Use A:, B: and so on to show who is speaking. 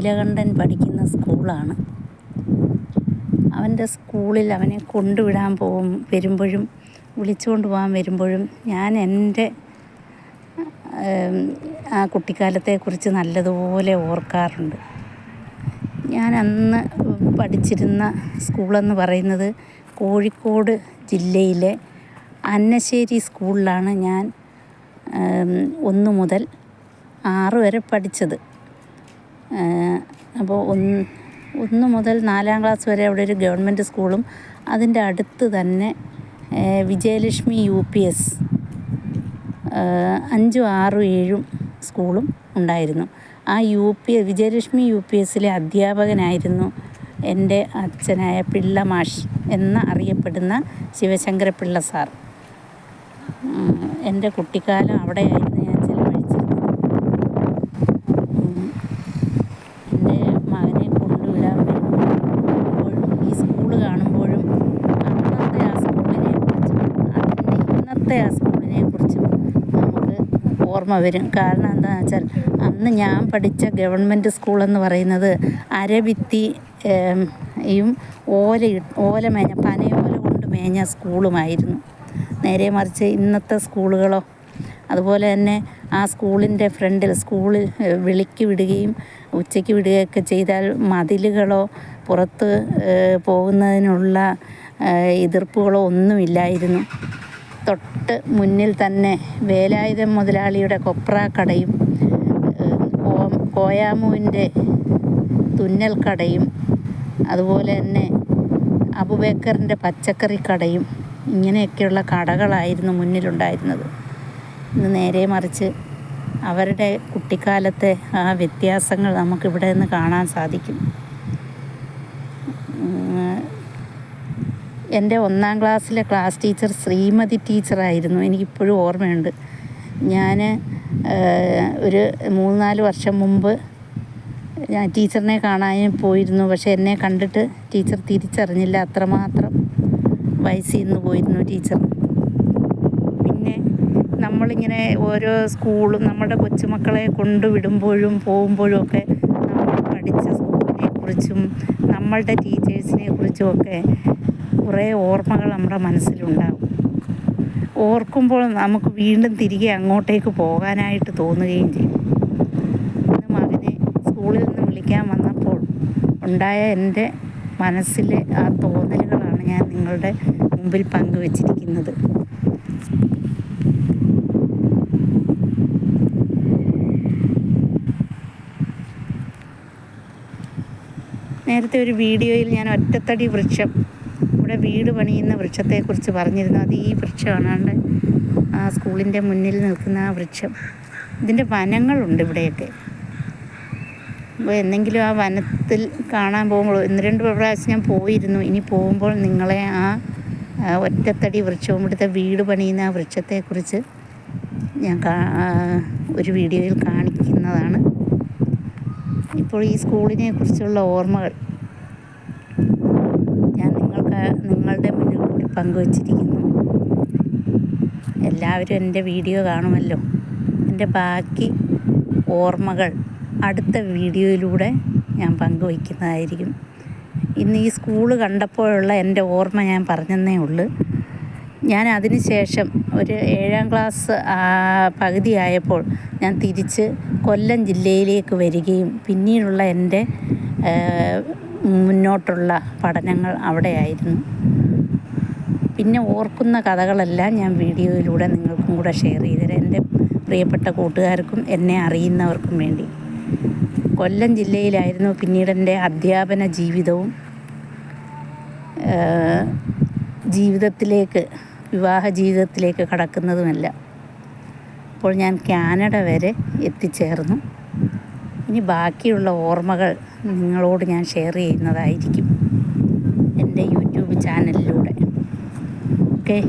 A: നീലകണ്ഠൻ പഠിക്കുന്ന സ്കൂളാണ്. അവൻ്റെ സ്കൂളിൽ അവനെ കൊണ്ടുവിടാൻ വരുമ്പോഴും വിളിച്ചുകൊണ്ട് പോകാൻ വരുമ്പോഴും ഞാൻ എൻ്റെ ആ കുട്ടിക്കാലത്തെക്കുറിച്ച് നല്ലതുപോലെ ഓർക്കാറുണ്ട്. ഞാൻ അന്ന് പഠിച്ചിരുന്ന സ്കൂളെന്ന് പറയുന്നത് കോഴിക്കോട് ജില്ലയിലെ അന്നശ്ശേരി സ്കൂളിലാണ് ഞാൻ 1 മുതൽ 6 വരെ പഠിച്ചത്. അപ്പോൾ 1 മുതൽ 4-ാം ക്ലാസ് വരെ അവിടെ ഒരു ഗവൺമെൻറ് സ്കൂളും അതിൻ്റെ അടുത്ത് തന്നെ വിജയലക്ഷ്മി UPS 5, 6, 7 സ്കൂളും ഉണ്ടായിരുന്നു. ആ വിജയലക്ഷ്മി UPSലെ അധ്യാപകനായിരുന്നു എൻ്റെ അച്ഛനായ പിള്ള മാഷ് അറിയപ്പെടുന്ന ശിവശങ്കരപിള്ള സാർ. എൻ്റെ കുട്ടിക്കാലം അവിടെയായിരുന്നു ഞാൻ ചെലവഴിച്ചിരുന്നത്. എൻ്റെ മകനെ കൊണ്ടുവിടാൻ വരുമ്പോഴും ഈ സ്കൂള് കാണുമ്പോഴും അന്നത്തെ ആ സ്കൂളിനെക്കുറിച്ചും ഇന്നത്തെ ആ സ്കൂളിനെക്കുറിച്ചും നമുക്ക് ഓർമ്മ വരും. കാരണം എന്താണെന്ന് വെച്ചാൽ അന്ന് ഞാൻ പഠിച്ച ഗവൺമെൻറ് സ്കൂളെന്ന് പറയുന്നത് അരഭിത്തിയും പനയോല കൊണ്ട് മേഞ്ഞ സ്കൂളുമായിരുന്നു. നേരെ മറിച്ച് ഇന്നത്തെ സ്കൂളുകളോ അതുപോലെ തന്നെ ആ സ്കൂളിൻ്റെ ഫ്രണ്ടിൽ സ്കൂളിൽ വിളിക്ക് വിടുകയും ഉച്ചയ്ക്ക് വിടുകയൊക്കെ ചെയ്താൽ മതിലുകളോ പുറത്ത് പോകുന്നതിനുള്ള എതിർപ്പുകളോ ഒന്നുമില്ലായിരുന്നു. തൊട്ട് മുന്നിൽ തന്നെ വേലായുധൻ മുതലാളിയുടെ കൊപ്രാക്കടയും കോയാമുവിൻ്റെ തുന്നൽ കടയും അതുപോലെ തന്നെ അബുബക്കറിൻ്റെ പച്ചക്കറിക്കടയും ഇങ്ങനെയൊക്കെയുള്ള കടകളായിരുന്നു മുന്നിലുണ്ടായിരുന്നത്. ഇന്ന് നേരെ മറിച്ച് അവരുടെ കുട്ടിക്കാലത്തെ ആ വ്യത്യാസങ്ങൾ നമുക്കിവിടെ നിന്ന് കാണാൻ സാധിക്കും. എൻ്റെ 1-ാം ക്ലാസ്സിലെ ക്ലാസ് ടീച്ചർ ശ്രീമതി ടീച്ചറായിരുന്നു. എനിക്കിപ്പോഴും ഓർമ്മയുണ്ട്. ഞാൻ ഒരു 3-4 വർഷം മുമ്പ് ഞാൻ ടീച്ചറിനെ കാണാൻ പോയിരുന്നു. പക്ഷേ എന്നെ കണ്ടിട്ട് ടീച്ചർ തിരിച്ചറിഞ്ഞില്ല. അത്രമാത്രം വയസ്സിൽ നിന്ന് പോയിരുന്നു ടീച്ചർ. പിന്നെ നമ്മളിങ്ങനെ ഓരോ സ്കൂളും നമ്മുടെ കൊച്ചുമക്കളെ കൊണ്ടുവിടുമ്പോഴും പോകുമ്പോഴും ഒക്കെ നമ്മൾ പഠിച്ച സ്കൂളിനെക്കുറിച്ചും നമ്മളുടെ ടീച്ചേഴ്സിനെ കുറിച്ചുമൊക്കെ കുറേ ഓർമ്മകൾ നമ്മുടെ മനസ്സിലുണ്ടാകും. ഓർക്കുമ്പോൾ നമുക്ക് വീണ്ടും തിരികെ അങ്ങോട്ടേക്ക് പോകാനായിട്ട് തോന്നുകയും ചെയ്യും. ഇന്ന് മകനെ സ്കൂളിൽ നിന്ന് വിളിക്കാൻ വന്നപ്പോൾ ഉണ്ടായ എൻ്റെ മനസ്സിലെ ആ തോന്നലുകളാണ് ഞാൻ നിങ്ങളുടെ മുമ്പിൽ പങ്കുവച്ചിരിക്കുന്നത്. നേരത്തെ ഒരു വീഡിയോയിൽ ഞാൻ ഒറ്റത്തടി വൃക്ഷം, ഇവിടെ വീട് പണിയുന്ന വൃക്ഷത്തെക്കുറിച്ച് പറഞ്ഞിരുന്നു. അത് ഈ വൃക്ഷമാണ്. ആ സ്കൂളിൻ്റെ മുന്നിൽ നിൽക്കുന്ന ആ വൃക്ഷം. ഇതിൻ്റെ വനങ്ങളുണ്ട് ഇവിടെയൊക്കെ. അപ്പോൾ എന്തെങ്കിലും ആ വനത്തിൽ കാണാൻ പോകുമ്പോൾ 1-2 പ്രാവശ്യം ഞാൻ പോയിരുന്നു. ഇനി പോകുമ്പോൾ നിങ്ങളെ ആ ഒറ്റത്തടി വൃക്ഷവും ഇവിടുത്തെ വീട് പണിയുന്ന ആ വൃക്ഷത്തെക്കുറിച്ച് ഞാൻ ഒരു വീഡിയോയിൽ കാണിക്കുന്നതാണ്. ഇപ്പോൾ ഈ സ്കൂളിനെ കുറിച്ചുള്ള ഓർമ്മകൾ ഞാൻ നിങ്ങളുടെ മുന്നിൽ കൂടി പങ്കുവച്ചിരിക്കുന്നു. എല്ലാവരും എൻ്റെ വീഡിയോ കാണുമല്ലോ. എൻ്റെ ബാക്കി ഓർമ്മകൾ അടുത്ത വീഡിയോയിലൂടെ ഞാൻ പങ്കുവയ്ക്കുന്നതായിരിക്കും. ഇന്ന് ഈ സ്കൂള് കണ്ടപ്പോഴുള്ള എൻ്റെ ഓർമ്മ ഞാൻ പറഞ്ഞതേ ഉള്ളൂ. ഞാൻ അതിന് ശേഷം ഒരു 7-ാം ക്ലാസ് പകുതിയായപ്പോൾ ഞാൻ തിരിച്ച് കൊല്ലം ജില്ലയിലേക്ക് വരികയും പിന്നീടുള്ള എൻ്റെ മുന്നോട്ടുള്ള പഠനങ്ങൾ അവിടെയായിരുന്നു. പിന്നെ ഓർക്കുന്ന കഥകളെല്ലാം ഞാൻ വീഡിയോയിലൂടെ നിങ്ങൾക്കും കൂടെ ഷെയർ ചെയ്തുതരാം. എൻ്റെ പ്രിയപ്പെട്ട കൂട്ടുകാർക്കും എന്നെ അറിയുന്നവർക്കും വേണ്ടി. കൊല്ലം ജില്ലയിലായിരുന്നു പിന്നീട് എൻ്റെ അധ്യാപന ജീവിതവും വിവാഹ ജീവിതത്തിലേക്ക് കടക്കുന്നതുമല്ല. അപ്പോൾ ഞാൻ കാനഡ വരെ എത്തിച്ചേർന്നു. ഇനി ബാക്കിയുള്ള ഓർമ്മകൾ നിങ്ങളോട് ഞാൻ ഷെയർ ചെയ്യുന്നതായിരിക്കും എൻ്റെ യൂട്യൂബ് ചാനലിലൂടെ. ഓക്കെ.